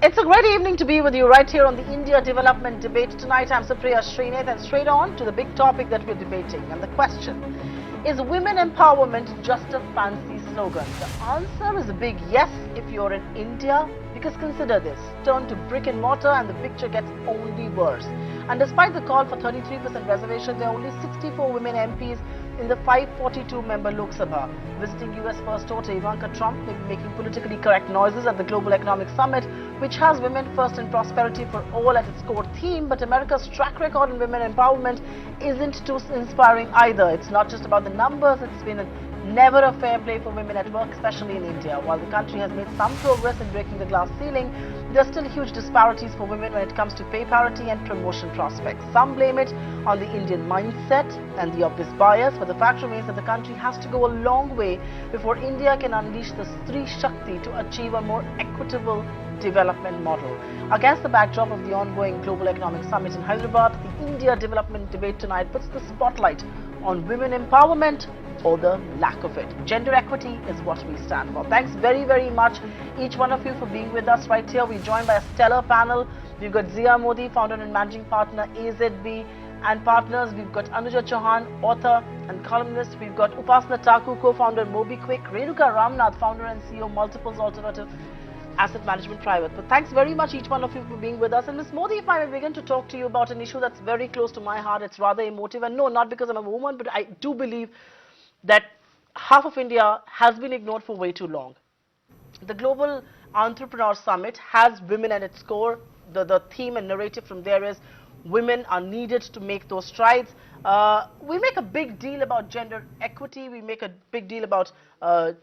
It's a great evening to be with you right here on the India Development Debate. Tonight I'm Supriya Srinath and straight on to the big topic that we're debating. And the question, is women empowerment just a fancy slogan? The answer is a big yes if you're in India, because consider this, turn to brick and mortar and the picture gets only worse. And despite the call for 33% reservation, there are only 64 women MPs in the 542-member Lok Sabha. Visiting US First Daughter Ivanka Trump may be making politically correct noises at the Global Economic Summit, which has women first and prosperity for all at its core theme. But America's track record in women empowerment isn't too inspiring either. It's not just about the numbers, it's been never a fair play for women at work, especially in India. While the country has made some progress in breaking the glass ceiling, there are still huge disparities for women when it comes to pay parity and promotion prospects. Some blame it on the Indian mindset and the obvious bias, but the fact remains that the country has to go a long way before India can unleash the Stree Shakti to achieve a more equitable development model. Against the backdrop of the ongoing Global Economic Summit in Hyderabad, the India Development Debate tonight puts the spotlight on women empowerment or the lack of it. Gender equity is what we stand for. Thanks very, very much, each one of you, for being with us right here. We're joined by a stellar panel. We've got Zia Modi, founder and managing partner, AZB, and partners. We've got Anuja Chauhan, author and columnist. We've got Upasana Thakur, co-founder MobiQuick. Renuka Ramnath, founder and CEO, Multiples Alternative Asset Management Private. But thanks very much, each one of you, for being with us. And Ms. Modi, if I may begin to talk to you about an issue that's very close to my heart, it's rather emotive. And no, not because I'm a woman, but I do believe that half of India has been ignored for way too long. The Global Entrepreneur Summit has women at its core. The theme and narrative from there is women are needed to make those strides. We make a big deal about gender equity. We make a big deal about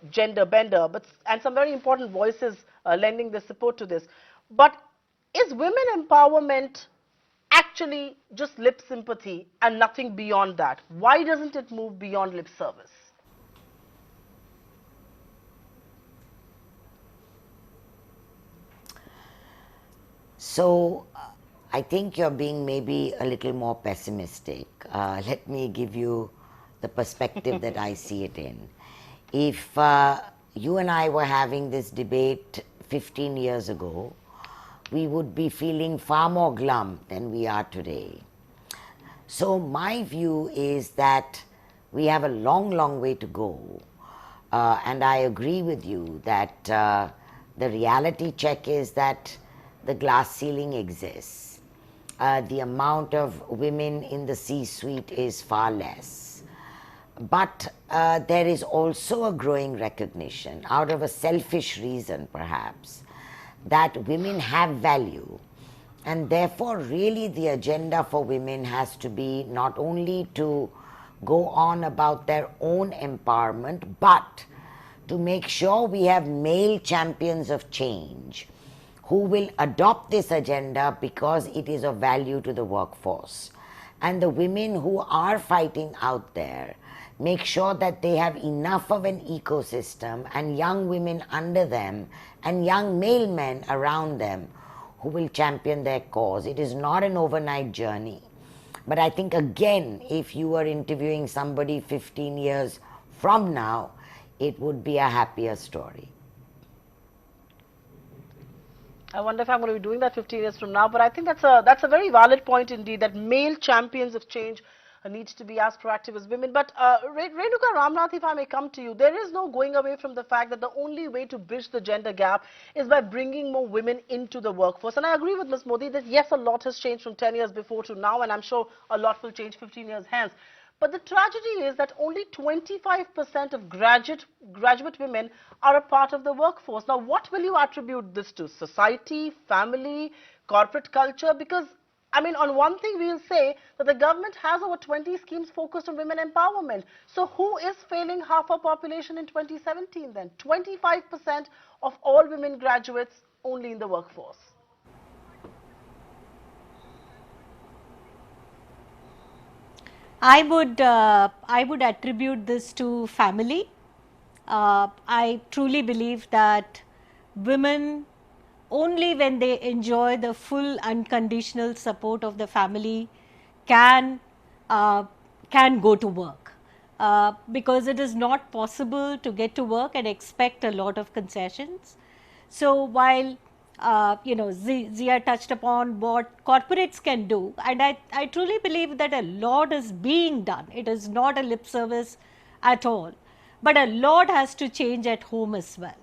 gender bender, and some very important voices lending their support to this. But is women empowerment actually just lip sympathy and nothing beyond that? Why doesn't it move beyond lip service? So, I think you're being maybe a little more pessimistic. Let me give you the perspective that I see it in. If you and I were having this debate 15 years ago, we would be feeling far more glum than we are today. So my view is that we have a long, long way to go. And I agree with you that the reality check is that the glass ceiling exists. The amount of women in the C-suite is far less. But there is also a growing recognition, out of a selfish reason perhaps, that women have value, and therefore really the agenda for women has to be not only to go on about their own empowerment, but to make sure we have male champions of change who will adopt this agenda because it is of value to the workforce. And the women who are fighting out there make sure that they have enough of an ecosystem and young women under them and young male men around them who will champion their cause. It is not an overnight journey. But I think, again, if you were interviewing somebody 15 years from now, it would be a happier story. I wonder if I'm going to be doing that 15 years from now, but I think that's a very valid point indeed, that male champions of change needs to be as proactive as women. But Renuka Ramnath, if I may come to you, there is no going away from the fact that the only way to bridge the gender gap is by bringing more women into the workforce. And I agree with Ms. Modi that yes, a lot has changed from 10 years before to now, and I'm sure a lot will change 15 years hence. But the tragedy is that only 25% of graduate women are a part of the workforce. Now, what will you attribute this to? Society, family, corporate culture? Because I mean, on one thing we'll say that the government has over 20 schemes focused on women empowerment. So who is failing half our population in 2017 then? 25% of all women graduates only in the workforce. I would attribute this to family. I truly believe that women, only when they enjoy the full unconditional support of the family, can go to work, because it is not possible to get to work and expect a lot of concessions. So while Zia touched upon what corporates can do, and I truly believe that a lot is being done. It is not a lip service at all, but a lot has to change at home as well.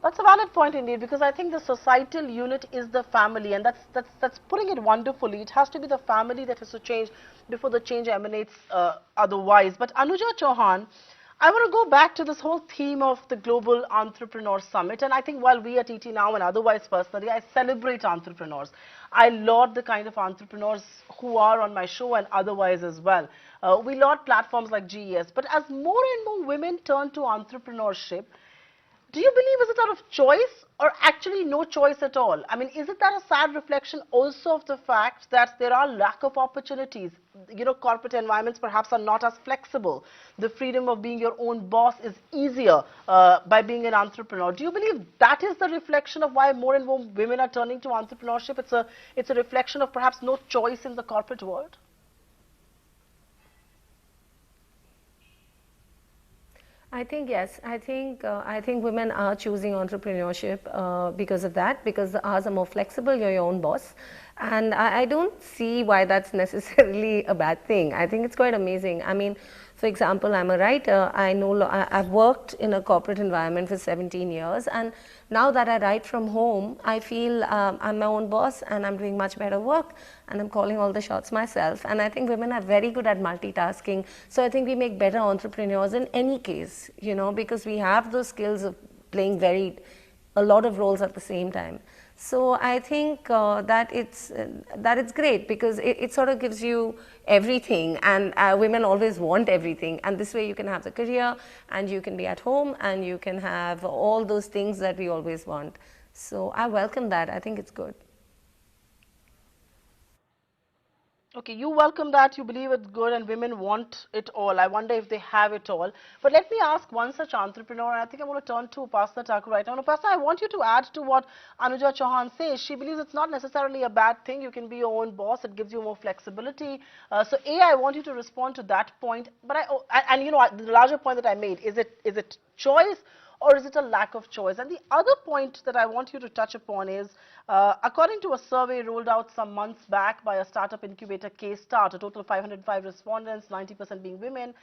That's a valid point indeed, because I think the societal unit is the family, and that's putting it wonderfully. It has to be the family that has to change before the change emanates otherwise. But Anuja Chauhan, I want to go back to this whole theme of the Global Entrepreneur Summit, and I think while we at ET Now and otherwise personally, I celebrate entrepreneurs. I laud the kind of entrepreneurs who are on my show and otherwise as well. We laud platforms like GES, but as more and more women turn to entrepreneurship, do you believe is it out of choice or actually no choice at all? I mean, is it that a sad reflection also of the fact that there are lack of opportunities? Corporate environments perhaps are not as flexible. The freedom of being your own boss is easier by being an entrepreneur. Do you believe that is the reflection of why more and more women are turning to entrepreneurship? It's a reflection of perhaps no choice in the corporate world? I think yes. I think women are choosing entrepreneurship because of that. Because the hours are more flexible. You're your own boss, and I don't see why that's necessarily a bad thing. I think it's quite amazing. I mean, for example, I'm a writer. I've worked in a corporate environment for 17 years, and now that I write from home, I feel I'm my own boss and I'm doing much better work and I'm calling all the shots myself. And I think women are very good at multitasking. So I think we make better entrepreneurs in any case, because we have those skills of playing a lot of roles at the same time. So I think that it's great because it sort of gives you everything, and women always want everything, and this way you can have the career and you can be at home and you can have all those things that we always want. So I welcome that. I think it's good. Okay, you welcome that, you believe it's good, and women want it all. I wonder if they have it all. But let me ask one such entrepreneur, and I think I want to turn to Upasana Thakur right now. Upasana, I want you to add to what Anuja Chauhan says. She believes it's not necessarily a bad thing. You can be your own boss. It gives you more flexibility. I want you to respond to that point. But the larger point that I made, is it choice, or is it a lack of choice? And the other point that I want you to touch upon is, according to a survey rolled out some months back by a startup incubator, K-Start, a total of 505 respondents, 90% being women,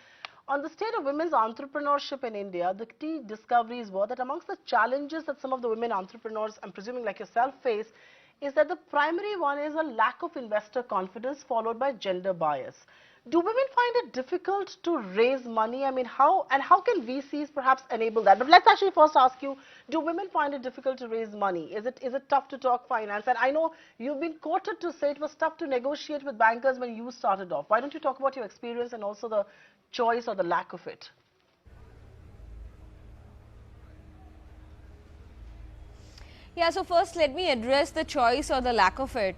on the state of women's entrepreneurship in India, the key discoveries were that amongst the challenges that some of the women entrepreneurs, I'm presuming like yourself, face, is that the primary one is a lack of investor confidence followed by gender bias. Do women find it difficult to raise money? I mean, how can VCs perhaps enable that? But let's actually first ask you, do women find it difficult to raise money? Is it tough to talk finance? And I know you've been quoted to say it was tough to negotiate with bankers when you started off. Why don't you talk about your experience and also the choice or the lack of it? Yeah, so first let me address the choice or the lack of it.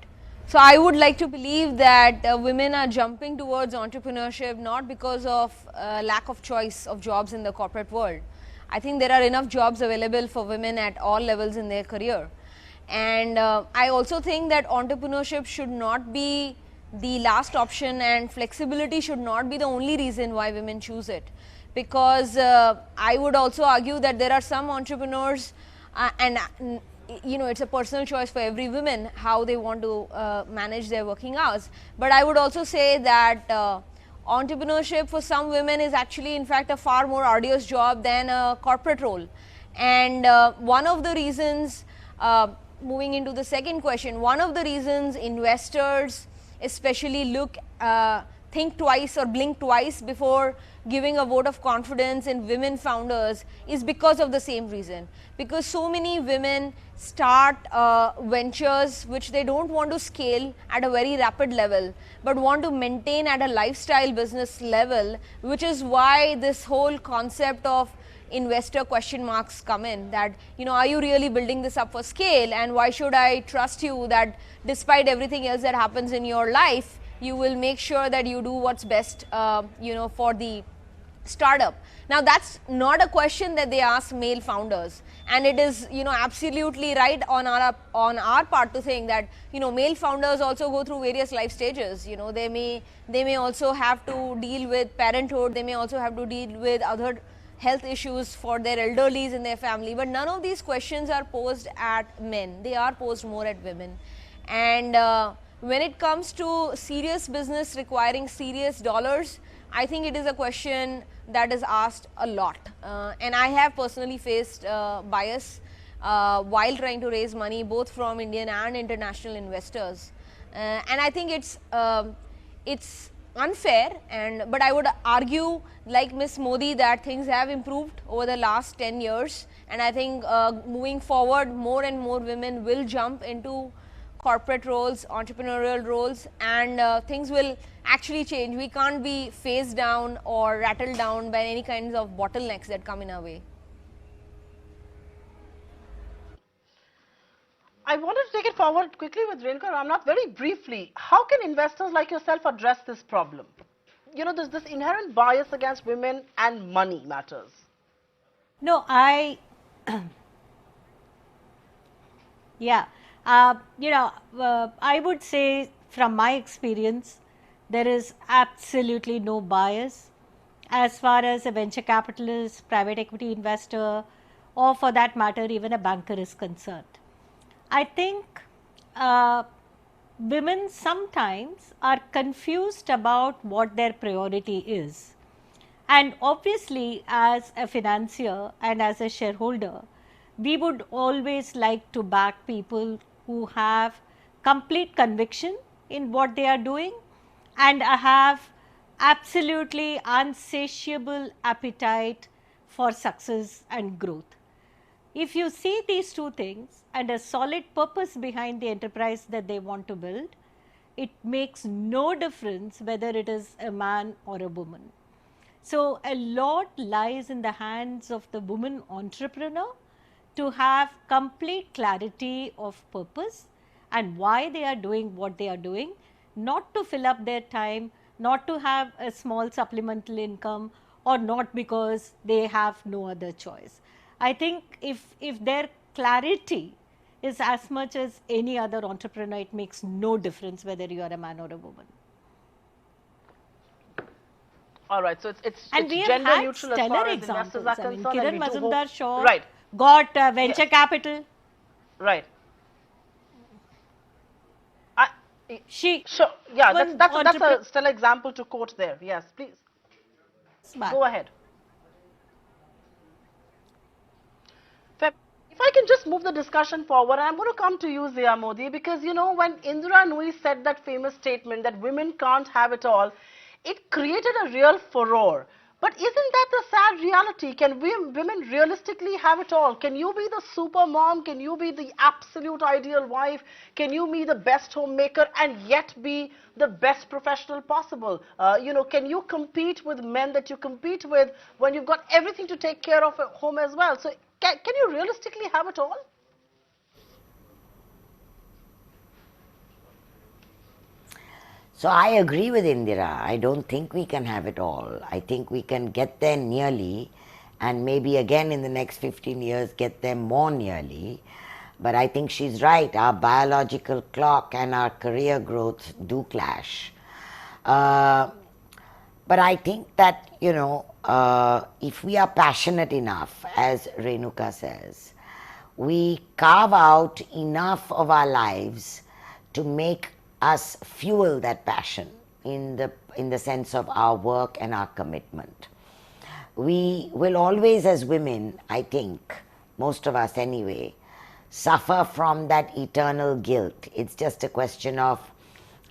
So I would like to believe that women are jumping towards entrepreneurship not because of lack of choice of jobs in the corporate world. I think there are enough jobs available for women at all levels in their career. And I also think that entrepreneurship should not be the last option, and flexibility should not be the only reason why women choose it. Because I would also argue that there are some entrepreneurs it's a personal choice for every woman how they want to manage their working hours. But I would also say that entrepreneurship for some women is actually in fact a far more arduous job than a corporate role. And one of the reasons, moving into the second question, one of the reasons investors especially think twice or blink twice before giving a vote of confidence in women founders is because of the same reason. Because so many women start ventures which they don't want to scale at a very rapid level, but want to maintain at a lifestyle business level, which is why this whole concept of investor question marks come in, that are you really building this up for scale, and why should I trust you that despite everything else that happens in your life, you will make sure that you do what's best for the startup. Now that's not a question that they ask male founders, and it is absolutely right on our part to think that male founders also go through various life stages. They may also have to deal with parenthood, they may also have to deal with other health issues for their elderlies in their family, but none of these questions are posed at men. They are posed more at women. And when it comes to serious business requiring serious dollars, I think it is a question that is asked a lot. And I have personally faced bias while trying to raise money both from Indian and international investors. And I think it's unfair, but I would argue, like Ms. Modi, that things have improved over the last 10 years, and I think moving forward, more and more women will jump into corporate roles, entrepreneurial roles, and things will actually change. We can't be phased down or rattled down by any kinds of bottlenecks that come in our way. I wanted to take it forward quickly with Renuka Ramnath very briefly. How can investors like yourself address this problem? You know, there's this inherent bias against women and money matters. No, yeah, I would say from my experience, there is absolutely no bias as far as a venture capitalist, private equity investor, or for that matter, even a banker is concerned. I think women sometimes are confused about what their priority is. And obviously, as a financier and as a shareholder, we would always like to back people who have complete conviction in what they are doing and have absolutely unsatiable appetite for success and growth. If you see these two things and a solid purpose behind the enterprise that they want to build, it makes no difference whether it is a man or a woman. So, a lot lies in the hands of the woman entrepreneur to have complete clarity of purpose and why they are doing what they are doing, not to fill up their time, not to have a small supplemental income, or not because they have no other choice. I think if their clarity is as much as any other entrepreneur, it makes no difference whether you are a man or a woman. All right, so it's And we have gender had neutral as stellar far as investors examples. are I mean, concerned. Kiran And we do hope, Mazumdar Shaw right, got venture yes, capital. right. She Sure, yeah, one that's entrepreneur. a stellar example to quote there. Yes, please go ahead. If I can just move the discussion forward, I'm going to come to you, Zia Modi, because you know when Indira Nui said that famous statement that women can't have it all, it created a real furore. But isn't that the sad reality? Can women realistically have it all? Can you be the super mom? Can you be the absolute ideal wife? Can you be the best homemaker and yet be the best professional possible? You know, can you compete with men that you compete with when you've got everything to take care of at home as well? So can you realistically have it all? So I agree with Indira. I don't think we can have it all. I think we can get there nearly, and maybe again in the next 15 years get there more nearly. But I think she's right. Our biological clock and our career growth do clash. But I think that, you know, if we are passionate enough, as Renuka says, we carve out enough of our lives to make us fuel that passion in the sense of our work and our commitment. We will always, as women, I think, most of us anyway, suffer from that eternal guilt. It's just a question of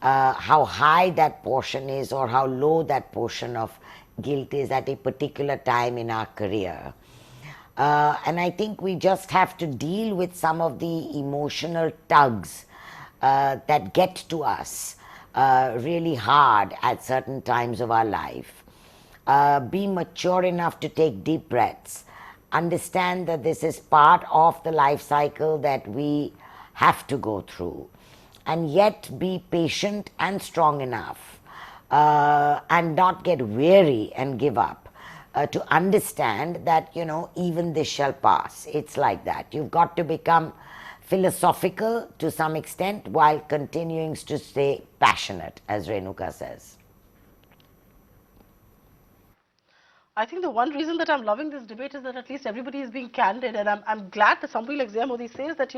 how high that portion is or how low that portion of guilt is at a particular time in our career. And I think we just have to deal with some of the emotional tugs that get to us really hard at certain times of our life. Be mature enough to take deep breaths. Understand that this is part of the life cycle that we have to go through. And yet be patient and strong enough and not get weary and give up. To understand that, you know, even this shall pass. It's like that. You've got to become philosophical to some extent while continuing to stay passionate, as Renuka says. I think the one reason that I'm loving this debate is that at least everybody is being candid, and I'm glad that somebody like Zia Modi says that,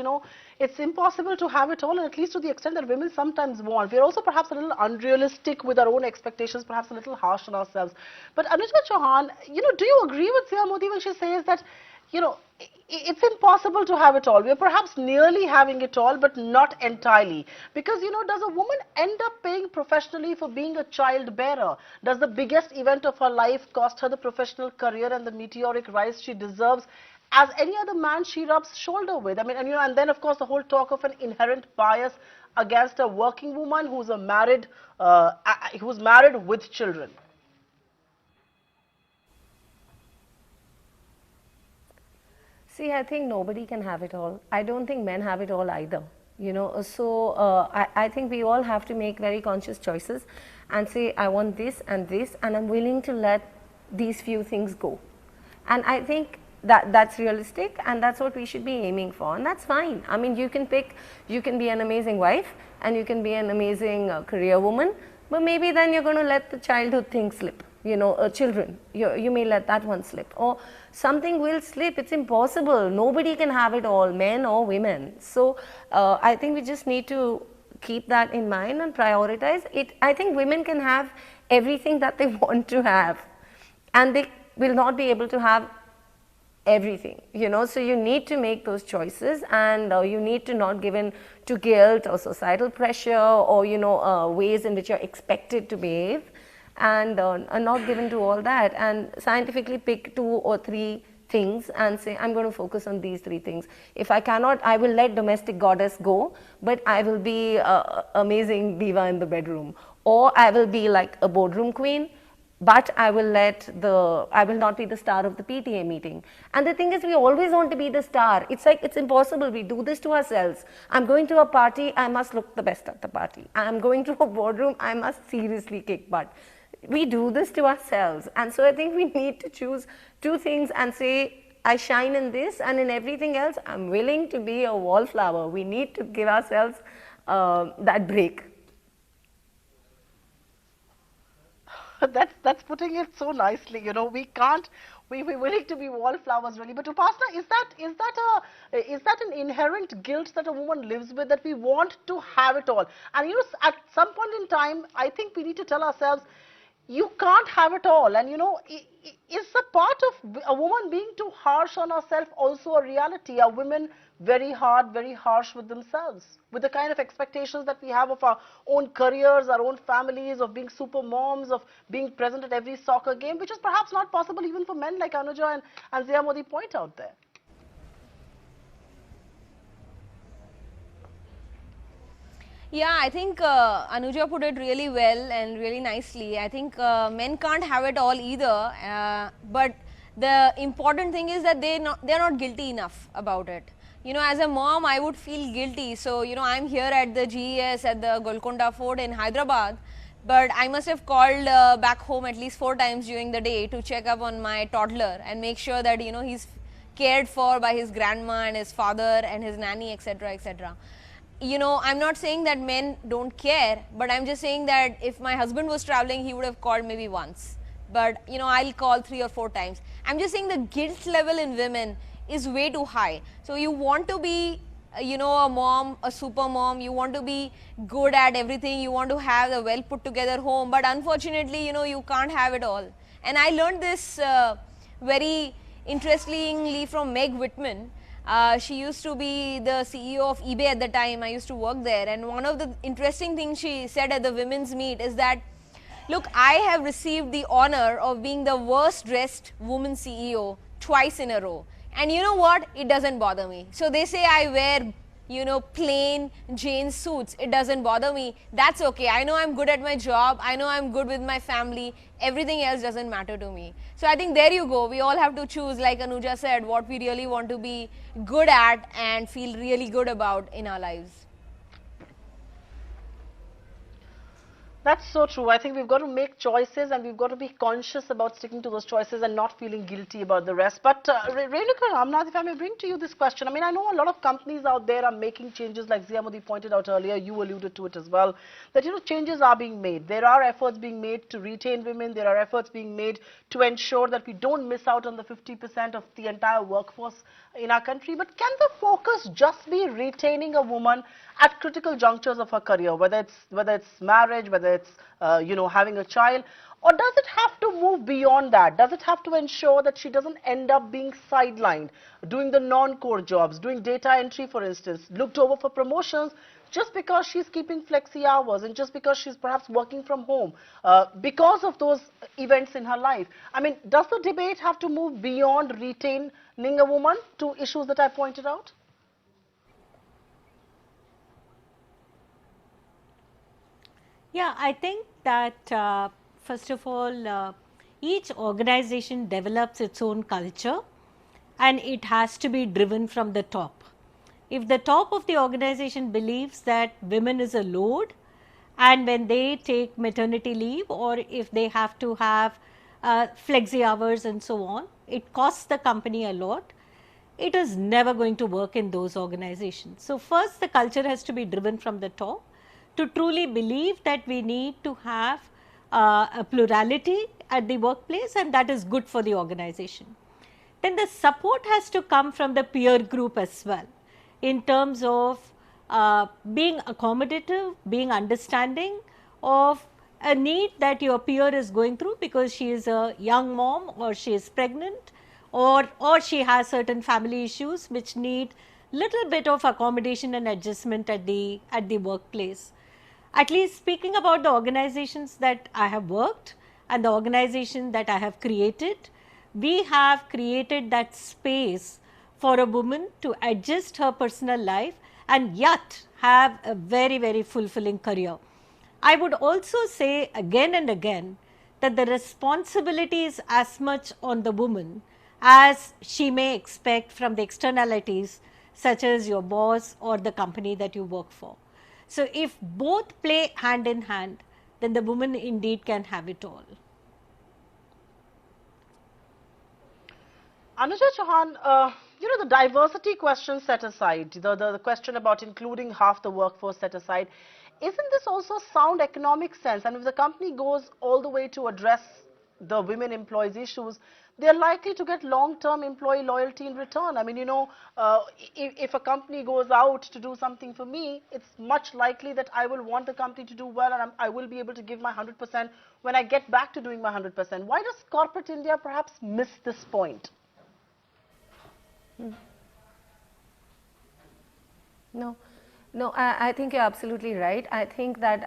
it's impossible to have it all, and at least to the extent that women sometimes want. We're also perhaps a little unrealistic with our own expectations, perhaps a little harsh on ourselves. But Anuja Chauhan, do you agree with Zia Modi when she says that, it's impossible to have it all? We're perhaps nearly having it all, but not entirely. Because, does a woman end up paying professionally for being a child bearer? Does the biggest event of her life cost her the professional career and the meteoric rise she deserves as any other man she rubs shoulder with? I mean, and then of course the whole talk of an inherent bias against a working woman who's who's married with children. See, I think nobody can have it all. I don't think men have it all either. So I think we all have to make very conscious choices and say, I want this, and I'm willing to let these few things go. And I think that's realistic, and that's what we should be aiming for, and that's fine. I mean, you can be an amazing wife, and you can be an amazing career woman, but maybe then you're going to let the childhood thing slip. Children, you may let that one slip, or something will slip. It's impossible. Nobody can have it all, men or women. So I think we just need to keep that in mind and prioritize it. I think women can have everything that they want to have, and they will not be able to have everything, so you need to make those choices, and you need to not give in to guilt or societal pressure or ways in which you're expected to behave, and not given to all that, and scientifically pick 2 or 3 things and say, I'm going to focus on these 3 things. If I cannot, I will let domestic goddess go, but I will be amazing diva in the bedroom, or I will be like a boardroom queen, but I will not be the star of the PTA meeting. And the thing is, we always want to be the star. It's like, it's impossible. We do this to ourselves. I'm going to a party, I must look the best at the party. I'm going to a boardroom, I must seriously kick butt. We do this to ourselves, and so I think we need to choose 2 things and say, I shine in this, and in everything else I'm willing to be a wallflower. We need to give ourselves that break. That's putting it so nicely. We're willing to be wallflowers, really. But Upasana, is that an inherent guilt that a woman lives with, that we want to have it all? And at some point in time, I think we need to tell ourselves, you can't have it all. And is a part of a woman being too harsh on herself also a reality? Are women very hard, very harsh with themselves, with the kind of expectations that we have of our own careers, our own families, of being super moms, of being present at every soccer game, which is perhaps not possible even for men like Anuja and Zia Modi point out there? Yeah, I think Anuja put it really well and really nicely. I think men can't have it all either, but the important thing is that they're not guilty enough about it. As a mom, I would feel guilty. So, I'm here at the GES at the Golconda Fort in Hyderabad, but I must have called back home at least 4 times during the day to check up on my toddler and make sure that, he's cared for by his grandma and his father and his nanny, etc., etc. I'm not saying that men don't care, but I'm just saying that if my husband was traveling, he would have called maybe once. But, I'll call 3 or 4 times. I'm just saying the guilt level in women is way too high. So you want to be, a mom, a super mom, you want to be good at everything, you want to have a well put together home, but unfortunately, you can't have it all. And I learned this very interestingly from Meg Whitman. She used to be the CEO of eBay at the time. I used to work there, and one of the interesting things she said at the women's meet is that, look, I have received the honor of being the worst dressed woman CEO twice in a row, and you know what, it doesn't bother me. So they say I wear plain Jane suits, it doesn't bother me. That's okay. I know I'm good at my job, I know I'm good with my family, everything else doesn't matter to me. So I think there you go. We all have to choose, like Anuja said, what we really want to be good at and feel really good about in our lives. That's so true. I think we've got to make choices and we've got to be conscious about sticking to those choices and not feeling guilty about the rest. But Renuka Ramnath, if I may bring to you this question, I mean, I know a lot of companies out there are making changes, like Zia Modi pointed out earlier, you alluded to it as well, that, changes are being made. There are efforts being made to retain women. There are efforts being made to ensure that we don't miss out on the 50% of the entire workforce in our country. But can the focus just be retaining a woman at critical junctures of her career, whether it's marriage, whether it's having a child, or does it have to move beyond that? Does it have to ensure that she doesn't end up being sidelined, doing the non-core jobs, doing data entry, for instance, looked over for promotions just because she's keeping flexi hours and just because she's perhaps working from home because of those events in her life? I mean, does the debate have to move beyond retaining a woman to issues that I pointed out? Yeah, I think that first of all, each organization develops its own culture and it has to be driven from the top. If the top of the organization believes that women is a load, and when they take maternity leave or if they have to have flexi hours and so on, it costs the company a lot. It is never going to work in those organizations. So, first the culture has to be driven from the top to truly believe that we need to have a plurality at the workplace, and that is good for the organization. Then the support has to come from the peer group as well, in terms of being accommodative, being understanding of a need that your peer is going through because she is a young mom or she is pregnant or she has certain family issues which need little bit of accommodation and adjustment at the workplace. At least speaking about the organizations that I have worked and the organization that I have created, we have created that space for a woman to adjust her personal life and yet have a very, very fulfilling career. I would also say again and again that the responsibility is as much on the woman as she may expect from the externalities such as your boss or the company that you work for. So, if both play hand in hand, then the woman indeed can have it all. Anuja Chauhan, the diversity question set aside, the question about including half the workforce set aside, isn't this also sound economic sense? And if the company goes all the way to address the women employees issues, they're likely to get long-term employee loyalty in return. I mean, if a company goes out to do something for me, it's much likely that I will want the company to do well and I will be able to give my 100% when I get back to doing my 100%. Why does corporate India perhaps miss this point? No, no, I think you're absolutely right. I think that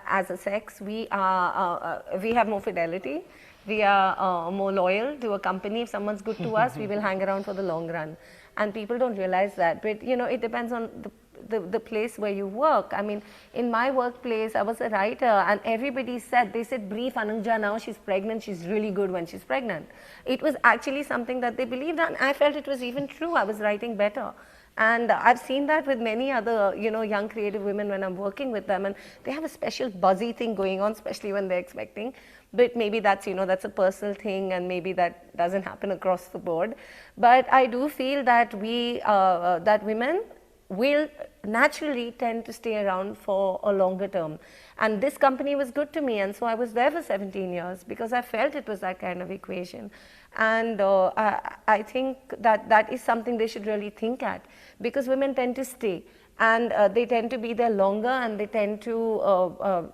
as a sex, we have more fidelity. We are more loyal to a company. If someone's good to us, we will hang around for the long run. And people don't realize that. But, it depends on the place where you work. I mean, in my workplace, I was a writer and everybody said, brief Anuja now, she's pregnant, she's really good when she's pregnant. It was actually something that they believed and I felt it was even true. I was writing better. And I've seen that with many other, young creative women when I'm working with them, and they have a special buzzy thing going on, especially when they're expecting. But maybe that's, that's a personal thing, and maybe that doesn't happen across the board. But I do feel that that women will naturally tend to stay around for a longer term. And this company was good to me, and so I was there for 17 years because I felt it was that kind of equation. And I think that is something they should really think at, because women tend to stay and they tend to be there longer, and they tend to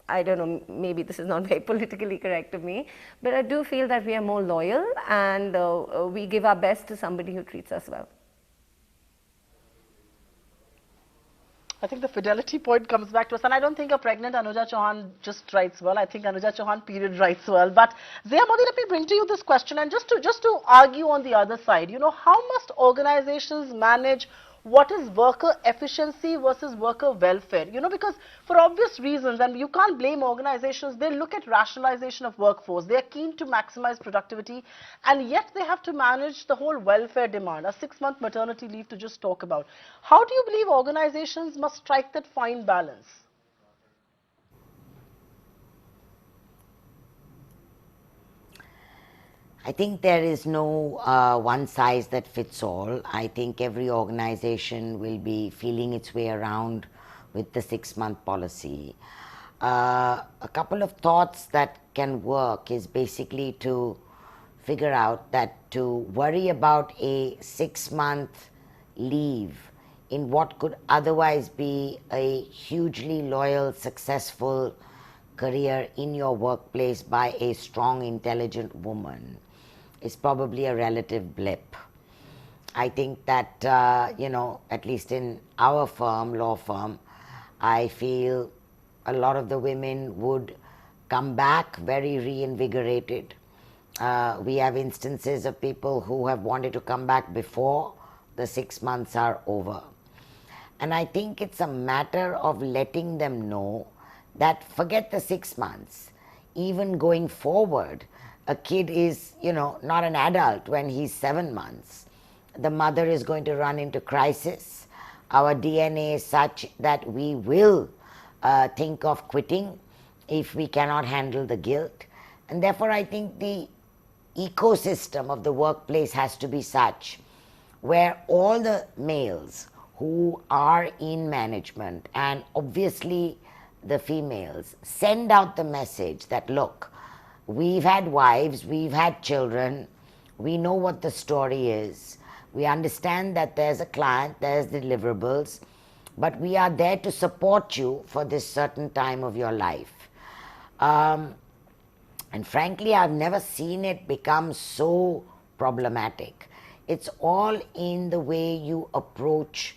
I don't know, maybe this is not very politically correct of me, but I do feel that we are more loyal and we give our best to somebody who treats us well. I think the fidelity point comes back to us, and I don't think a pregnant Anuja Chauhan just writes well. I think Anuja Chauhan period writes well. But Zia Modi, let me bring to you this question, and just to argue on the other side, how must organizations manage what is worker efficiency versus worker welfare? Because for obvious reasons, and you can't blame organizations, they look at rationalization of workforce. They are keen to maximize productivity, and yet they have to manage the whole welfare demand, a 6-month maternity leave to just talk about. How do you believe organizations must strike that fine balance? I think there is no one size that fits all. I think every organization will be feeling its way around with the 6-month policy. A couple of thoughts that can work is basically to figure out that to worry about a 6-month leave in what could otherwise be a hugely loyal, successful career in your workplace by a strong, intelligent woman is probably a relative blip. I think that, at least in our firm, law firm, I feel a lot of the women would come back very reinvigorated. We have instances of people who have wanted to come back before the 6 months are over. And I think it's a matter of letting them know that forget the 6 months, even going forward, a kid is, not an adult when he's 7 months. The mother is going to run into crisis. Our DNA is such that we will think of quitting if we cannot handle the guilt. And therefore, I think the ecosystem of the workplace has to be such where all the males who are in management and obviously the females send out the message that, look, we've had wives, we've had children, we know what the story is, we understand that there's a client, there's deliverables, but we are there to support you for this certain time of your life. And frankly, I've never seen it become so problematic. It's all in the way you approach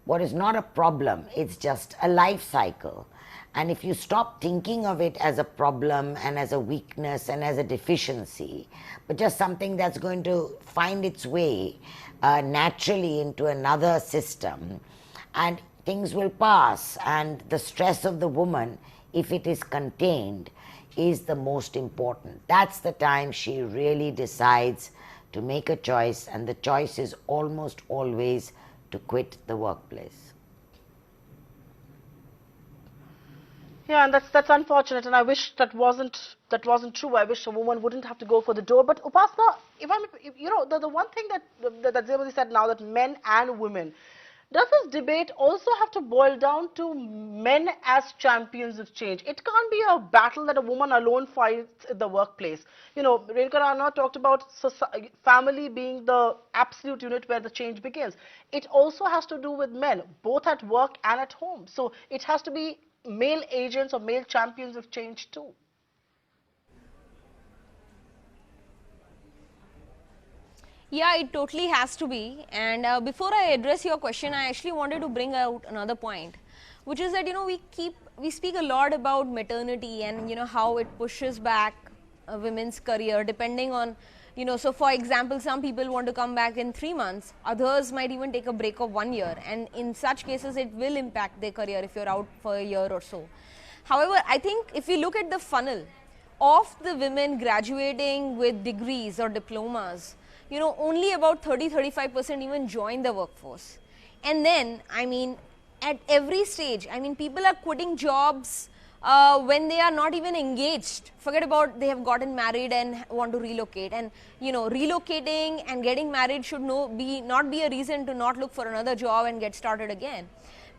what is not a problem, it's just a life cycle. And if you stop thinking of it as a problem and as a weakness and as a deficiency, but just something that's going to find its way naturally into another system, and things will pass, and the stress of the woman, if it is contained, is the most important. That's the time she really decides to make a choice, and the choice is almost always to quit the workplace. Yeah, and that's unfortunate, and I wish that wasn't true. I wish a woman wouldn't have to go for the door. But Upasana, the one thing that Zebadi said now, that men and women, does this debate also have to boil down to men as champions of change? It can't be a battle that a woman alone fights in the workplace. Renka Rana talked about family being the absolute unit where the change begins. It also has to do with men, both at work and at home. So it has to be male agents or male champions of change too. Yeah, it totally has to be. And before I address your question, I actually wanted to bring out another point, which is that, we speak a lot about maternity and, how it pushes back a women's career depending on, so for example, some people want to come back in 3 months, others might even take a break of 1 year. And in such cases, it will impact their career if you're out for a year or so. However, I think if you look at the funnel of the women graduating with degrees or diplomas, only about 30-35% even join the workforce. And then, at every stage, people are quitting jobs when they are not even engaged. Forget about they have gotten married and want to relocate. And, relocating and getting married should not be a reason to not look for another job and get started again.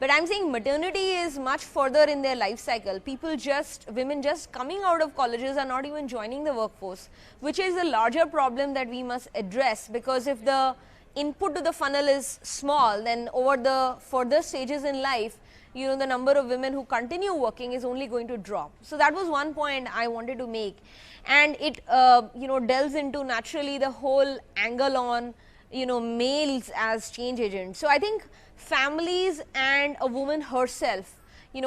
But I'm saying maternity is much further in their life cycle. Women just coming out of colleges are not even joining the workforce, which is a larger problem that we must address, because if the input to the funnel is small, then over the further stages in life, the number of women who continue working is only going to drop. So that was one point I wanted to make. And it, delves into naturally the whole angle on, males as change agents. So I think families and a woman herself,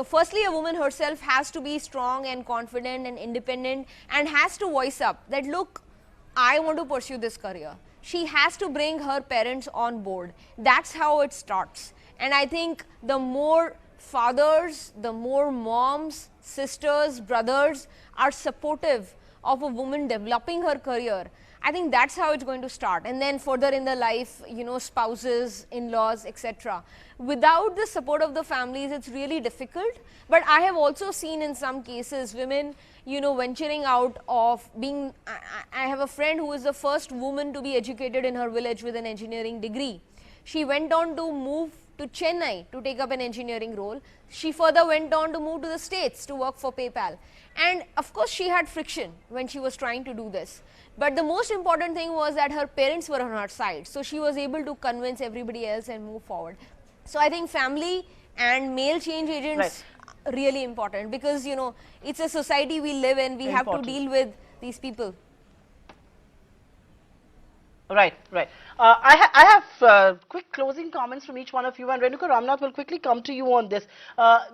firstly a woman herself has to be strong and confident and independent and has to voice up that, look, I want to pursue this career. She has to bring her parents on board. That's how it starts. And I think the more fathers, the more moms, sisters, brothers are supportive of a woman developing her career, I think that's how it's going to start, and then further in the life, you know, spouses, in-laws, etc. Without the support of the families, it's really difficult. But I have also seen in some cases women, you know, venturing out of being, I have a friend who is the first woman to be educated in her village with an engineering degree. She went on to move to Chennai to take up an engineering role. She further went on to move to the States to work for PayPal. And of course, she had friction when she was trying to do this. But the most important thing was that her parents were on her side. So she was able to convince everybody else and move forward. So I think family and male change agents are really important, because, you know, it's a society we live in. We have to deal with these people. Right. I have quick closing comments from each one of you, and Renuka Ramnath will quickly come to you on this.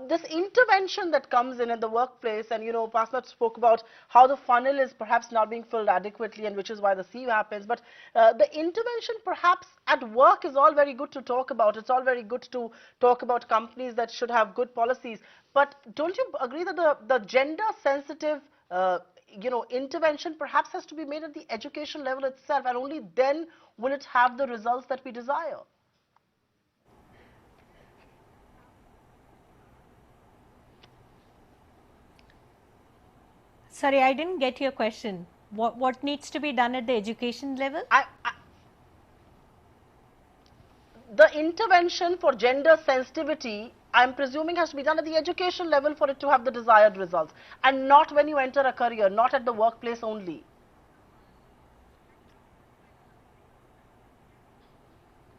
This intervention that comes in the workplace, and you know, Pasmat spoke about how the funnel is perhaps not being filled adequately, and which is why the sieve happens. But the intervention perhaps at work is all very good to talk about. It's all very good to talk about companies that should have good policies. But don't you agree that the gender sensitive you know, intervention perhaps has to be made at the education level itself, and only then will it have the results that we desire? Sorry, I didn't get your question. What needs to be done at the education level? The intervention for gender sensitivity, I'm presuming, has to be done at the education level for it to have the desired results, and not when you enter a career, not at the workplace only.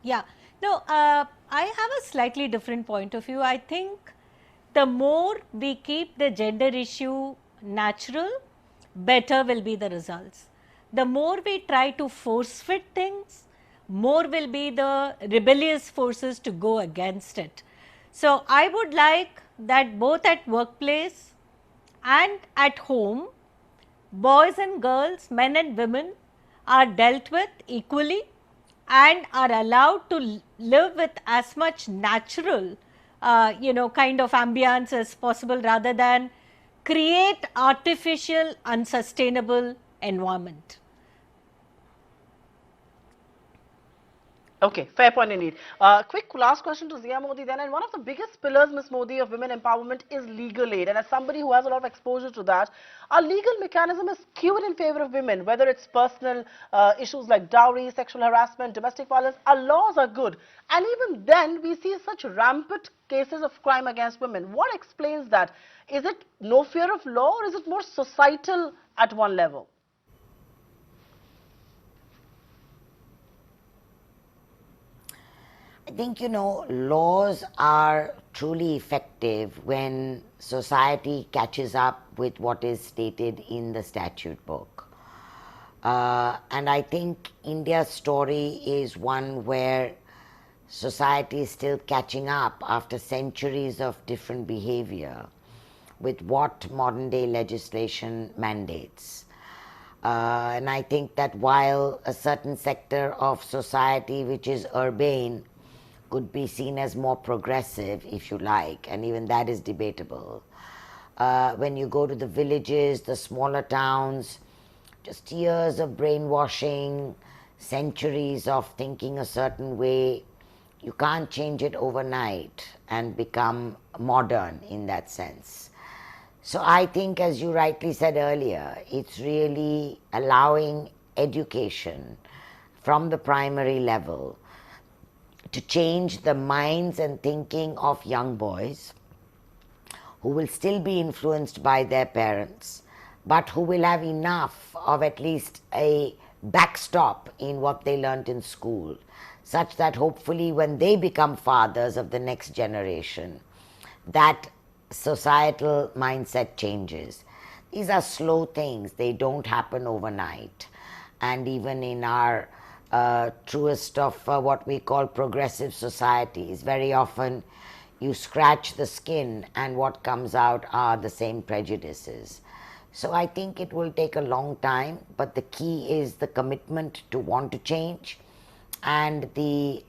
Yeah, no, I have a slightly different point of view. I think the more we keep the gender issue natural, better will be the results. The more we try to force fit things, more will be the rebellious forces to go against it. So I would like that both at workplace and at home, boys and girls, men and women are dealt with equally and are allowed to live with as much natural, you know, kind of ambience as possible, rather than create artificial, unsustainable environment. Okay, fair point indeed. Quick last question to Zia Modi then. And one of the biggest pillars, Ms. Modi, of women empowerment is legal aid. And as somebody who has a lot of exposure to that, our legal mechanism is skewed in favor of women, whether it's personal issues like dowry, sexual harassment, domestic violence. Our laws are good. And even then, we see such rampant cases of crime against women. What explains that? Is it no fear of law, or is it more societal at one level? I think, you know, laws are truly effective when society catches up with what is stated in the statute book. And I think India's story is one where society is still catching up after centuries of different behavior with what modern day legislation mandates. And I think that while a certain sector of society which is urbane could be seen as more progressive, if you like, and even that is debatable. When you go to the villages, the smaller towns, just years of brainwashing, centuries of thinking a certain way, you can't change it overnight and become modern in that sense. So I think, as you rightly said earlier, it's really allowing education from the primary level to change the minds and thinking of young boys who will still be influenced by their parents, but who will have enough of at least a backstop in what they learnt in school, such that hopefully when they become fathers of the next generation, that societal mindset changes. These are slow things. They don't happen overnight. And even in our truest of what we call progressive societies, very often you scratch the skin and what comes out are the same prejudices. So I think it will take a long time, but the key is the commitment to want to change and the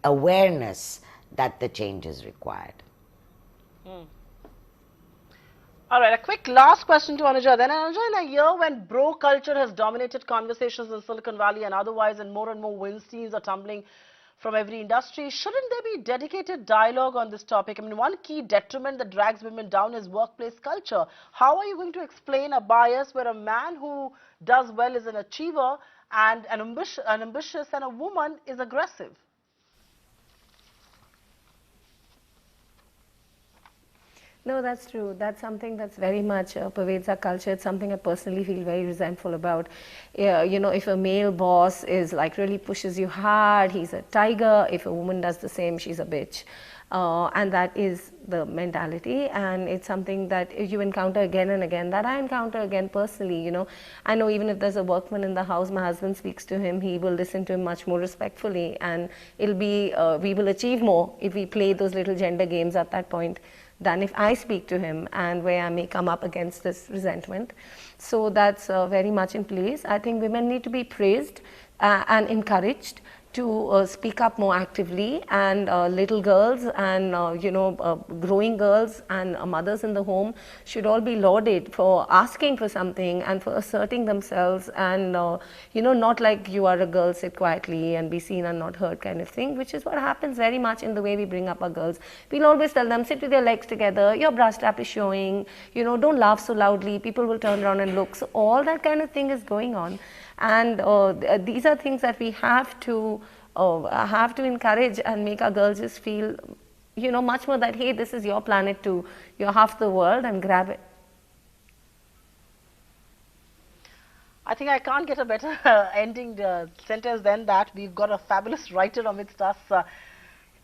awareness that the change is required. All right, a quick last question to Anuja then. Anuja, in a year when bro culture has dominated conversations in Silicon Valley and otherwise, and more Weinsteins are tumbling from every industry, shouldn't there be dedicated dialogue on this topic? I mean, one key detriment that drags women down is workplace culture. How are you going to explain a bias where a man who does well is an achiever and an ambitious and a woman is aggressive? No, that's true. That's something that's very much pervades our culture. It's something I personally feel very resentful about. You know, if a male boss is like really pushes you hard, he's a tiger. If a woman does the same, she's a bitch. And that is the mentality, and it's something that you encounter again and again, that I encounter again personally. You know, I know even if there's a workman in the house, my husband speaks to him, he will listen to him much more respectfully, and it'll be, we will achieve more if we play those little gender games at that point than if I speak to him, and where I may come up against this resentment. So that's very much in place. I think women need to be praised and encouraged to speak up more actively, and little girls and growing girls and mothers in the home should all be lauded for asking for something and for asserting themselves, and not like you are a girl, sit quietly and be seen and not heard kind of thing, which is what happens very much in the way we bring up our girls. We'll always tell them, sit with your legs together, your bra strap is showing, don't laugh so loudly, people will turn around and look. So all that kind of thing is going on. And these are things that we have to encourage and make our girls just feel, much more that, hey, this is your planet too. You're half the world, and grab it. I think I can't get a better ending sentence than that. We've got a fabulous writer amidst us.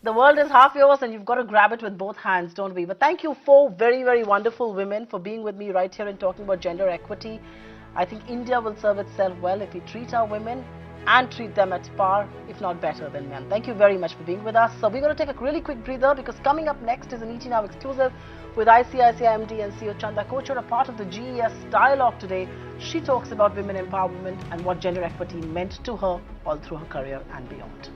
The world is half yours, and you've got to grab it with both hands, don't we? But thank you, four very wonderful women, for being with me right here and talking about gender equity. I think India will serve itself well if we treat our women and treat them at par, if not better than men. Thank you very much for being with us. So we're going to take a really quick breather, because coming up next is an ET Now exclusive with ICICI MD and CEO Chanda Kochhar, a part of the GES dialogue today. She talks about women empowerment and what gender equity meant to her all through her career and beyond.